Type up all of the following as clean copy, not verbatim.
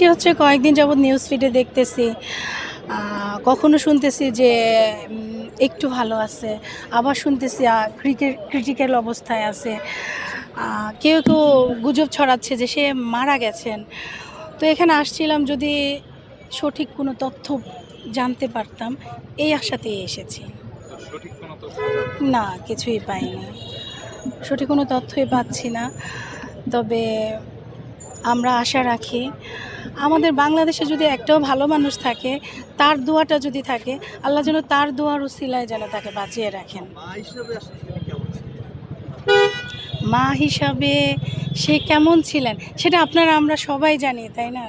বৃষ্টি হচ্ছে কয়েকদিন যাবৎ নিউজ ফিডে দেখতেছি, কখনো শুনতেছি যে একটু ভালো আছে, আবার শুনতেছি ক্রিটিক্যাল অবস্থায় আছে। কেউ কেউ গুজব ছড়াচ্ছে যে সে মারা গেছেন। তো এখানে আসছিলাম যদি সঠিক কোনো তথ্য জানতে পারতাম, এই আশাতেই এসেছি। না, কিছুই পাইনি, সঠিক কোনো তথ্যই পাচ্ছি না। তবে আমরা আশা রাখি আমাদের বাংলাদেশে যদি একটাও ভালো মানুষ থাকে, তার দোয়াটা যদি থাকে, আল্লাহ যেন তার দোয়ার উসিলায় যেন তাকে বাঁচিয়ে রাখেন। মা হিসাবে সে কেমন ছিলেন সেটা আপনারা আমরা সবাই জানি, তাই না?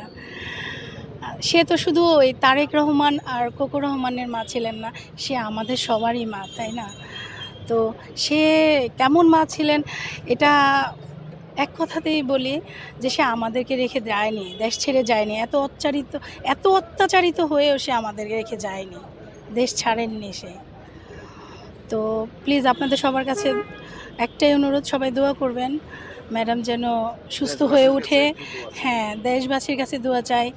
সে তো শুধু ওই তারেক রহমান আর কোকো রহমানের মা ছিলেন না, সে আমাদের সবারই মা, তাই না? তো সে কেমন মা ছিলেন এটা এক কথাতেই বলি যে সে আমাদেরকে রেখে যায়নি, দেশ ছেড়ে যায়নি। এত অত্যাচারিত হয়েও সে আমাদেরকে রেখে যায়নি, দেশ ছাড়েননি সে। তো প্লিজ আপনাদের সবার কাছে একটাই অনুরোধ, সবাই দোয়া করবেন ম্যাডাম যেন সুস্থ হয়ে ওঠে। হ্যাঁ, দেশবাসীর কাছে দোয়া চাই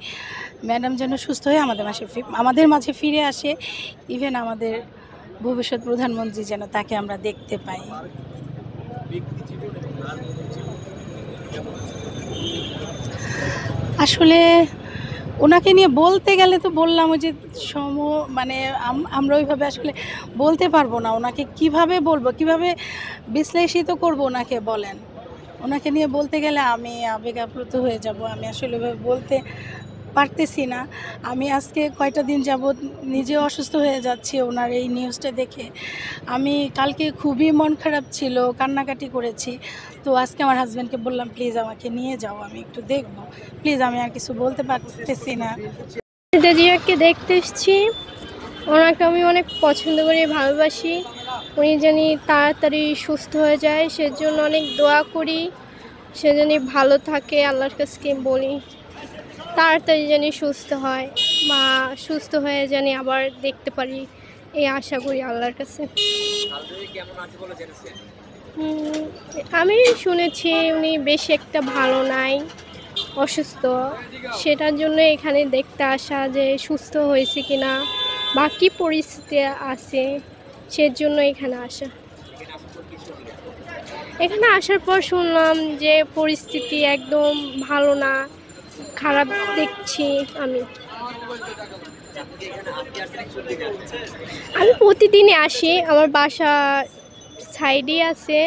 ম্যাডাম যেন সুস্থ হয়ে আমাদের মাঝে ফিরে আসে। ইভেন আমাদের ভবিষ্যৎ প্রধানমন্ত্রী যেন তাকে আমরা দেখতে পাই। আসলে ওনাকে নিয়ে বলতে গেলে তো বললাম ওই যে মানে আমরা ওইভাবে আসলে বলতে পারবো না। ওনাকে কিভাবে বলবো, কিভাবে বিশ্লেষিত করব ওনাকে বলেন? ওনাকে নিয়ে বলতে গেলে আমি আবেগ আপ্লুত হয়ে যাব। আমি আসলে ওইভাবে বলতে পারতেছি না। আমি আজকে কয়টা দিন যাবৎ নিজেও অসুস্থ হয়ে যাচ্ছি ওনার এই নিউজটা দেখে। আমি কালকে খুবই মন খারাপ ছিল, কান্নাকাটি করেছি। তো আজকে আমার হাজব্যান্ডকে বললাম প্লিজ আমাকে নিয়ে যাও, আমি একটু দেখবো। প্লিজ, আমি আর কিছু বলতে পারতেছি না। জিয়াকে দেখতে এসেছি, ওনাকে আমি অনেক পছন্দ করি, ভালোবাসি। উনি জানি তাড়াতাড়ি সুস্থ হয়ে যায়, সেজন্য অনেক দোয়া করি। সে জানি ভালো থাকে, আল্লাহর কাছে বলি তাড়াতাড়ি জানি সুস্থ হয়, বা সুস্থ হয়ে জানি আবার দেখতে পারি, এই আশা করি আল্লাহর কাছে। আমি শুনেছি উনি বেশি একটা ভালো নাই, অসুস্থ। সেটার জন্য এখানে দেখতে আসা যে সুস্থ হয়েছে কিনা বা কী পরিস্থিতি আছে, সেজন্য এখানে আসা। এখানে আসার পর শুনলাম যে পরিস্থিতি একদম ভালো না, খারাপ দেখছি। আমি প্রতিদিনই আসি, আমার বাসা সাইডে আছে,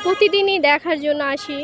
প্রতিদিনই দেখার জন্য আসি।